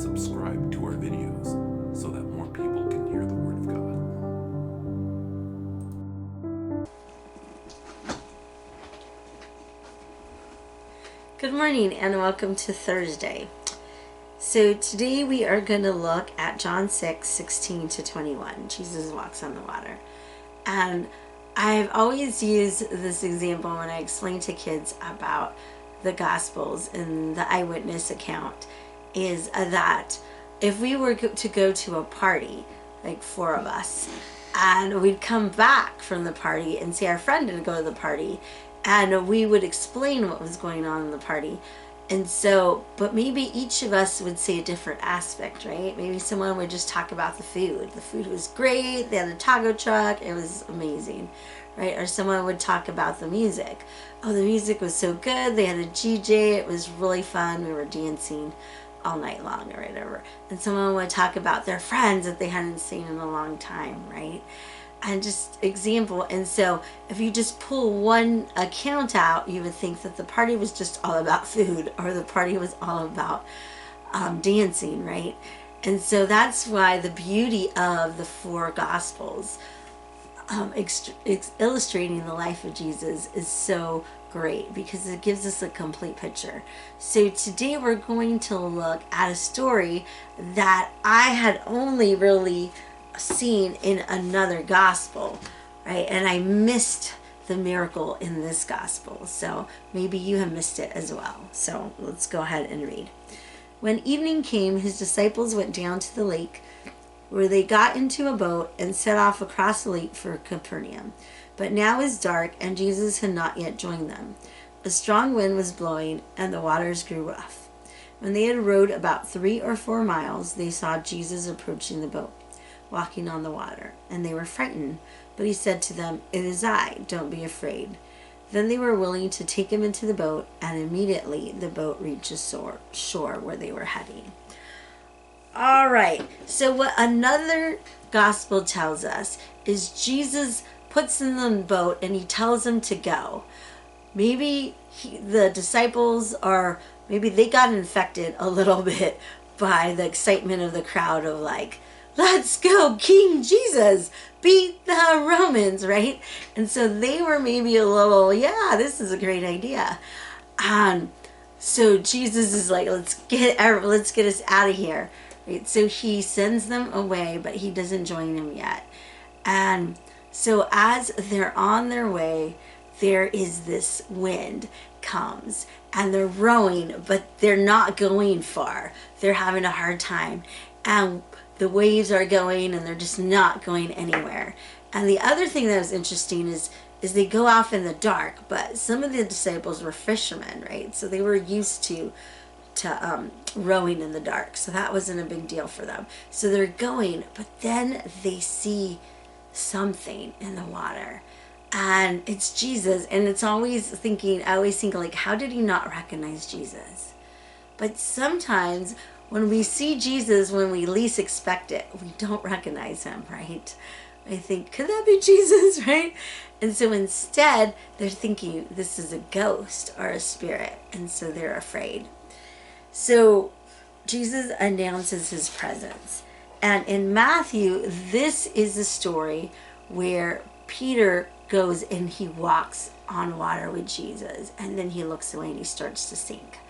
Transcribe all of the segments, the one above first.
subscribe to our videos so that more people can hear the Word of God. Good morning and welcome to Thursday. So today we are going to look at John 6:16 to 21. Jesus walks on the water. And I've always used this example when I explain to kids about the Gospels and the eyewitness account is that if we were to go to a party, like four of us, and we'd come back from the party and see our friend didn't go to the party, and we would explain what was going on in the party. And so, but maybe each of us would say a different aspect, right? Maybe someone would just talk about the food. The food was great. They had a taco truck. It was amazing, right? Or someone would talk about the music. Oh, the music was so good. They had a DJ. It was really fun. We were dancing all night long or whatever. And someone would talk about their friends that they hadn't seen in a long time, right? And just example. And so if you just pull one account out, you would think that the party was just all about food or the party was all about dancing, right? And so that's why the beauty of the four Gospels illustrating the life of Jesus is so great, because it gives us a complete picture. So today we're going to look at a story that I had only really seen in another gospel, right? And I missed the miracle in this gospel. So maybe you have missed it as well. So let's go ahead and read. When evening came, his disciples went down to the lake, where they got into a boat and set off across the lake for Capernaum. But now it was dark, and Jesus had not yet joined them. A strong wind was blowing, and the waters grew rough. When they had rowed about 3 or 4 miles, they saw Jesus approaching the boat, walking on the water, and they were frightened. But he said to them, "It is I, don't be afraid." Then they were willing to take him into the boat, and immediately the boat reached the shore where they were heading. All right, so what another gospel tells us is Jesus puts them in the boat and he tells them to go. Maybe the disciples maybe they got infected a little bit by the excitement of the crowd of like, let's go, King Jesus, beat the Romans, right? And so they were maybe a little, yeah, this is a great idea. So Jesus is like, let's get us out of here, right? So he sends them away, but he doesn't join them yet. And so as they're on their way, there is this wind comes and they're rowing, but they're not going far. They're having a hard time. And the waves are going and they're just not going anywhere. And the other thing that was interesting is they go off in the dark, but some of the disciples were fishermen, right? So they were used to rowing in the dark. So that wasn't a big deal for them. So they're going, but then they see something in the water. And it's Jesus. And I always think like, how did he not recognize Jesus? But sometimes when we see Jesus, when we least expect it, we don't recognize him, right? I think, could that be Jesus, right? And so instead, they're thinking this is a ghost or a spirit. And so they're afraid. So Jesus announces his presence. And in Matthew, this is the story where Peter goes and he walks on water with Jesus. And then he looks away and he starts to sink.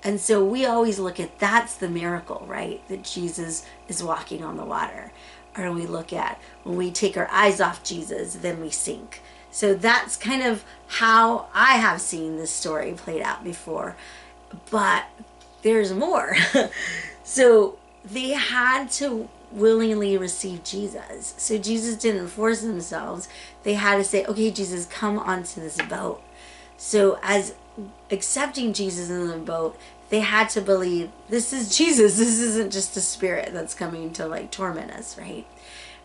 And so we always look at that's the miracle, right? That Jesus is walking on the water. Or we look at when we take our eyes off Jesus, then we sink. So that's kind of how I have seen this story played out before. But there's more. So they had to willingly receive Jesus. So Jesus didn't force themselves. They had to say, okay, Jesus, come onto this boat. So as accepting Jesus in the boat, they had to believe this is Jesus. This isn't just a spirit that's coming to like torment us, right?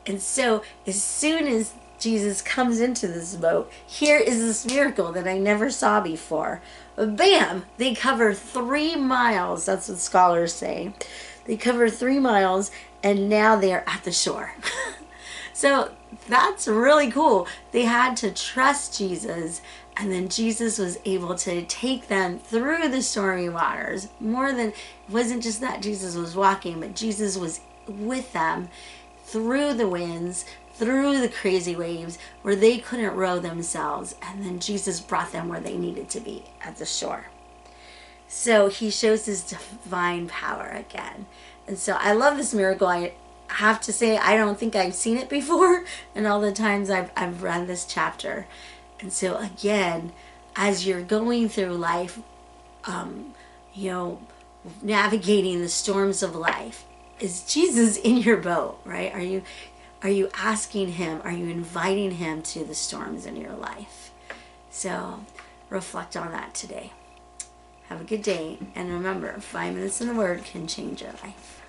And so as soon as Jesus comes into this boat, here is this miracle that I never saw before. Bam! They cover 3 miles. That's what scholars say. They cover 3 miles and now they are at the shore. So that's really cool. They had to trust Jesus And then Jesus was able to take them through the stormy waters. More than, it wasn't just that Jesus was walking, but Jesus was with them through the winds, through the crazy waves where they couldn't row themselves. And then Jesus brought them where they needed to be, at the shore. So he shows his divine power again. And so I love this miracle. I have to say, I don't think I've seen it before, and all the times I've read this chapter. And so again, as you're going through life, you know, navigating the storms of life, is Jesus in your boat, right? Are you asking him? Are you inviting him to the storms in your life? So reflect on that today. Have a good day, and remember, 5 minutes in the Word can change your life.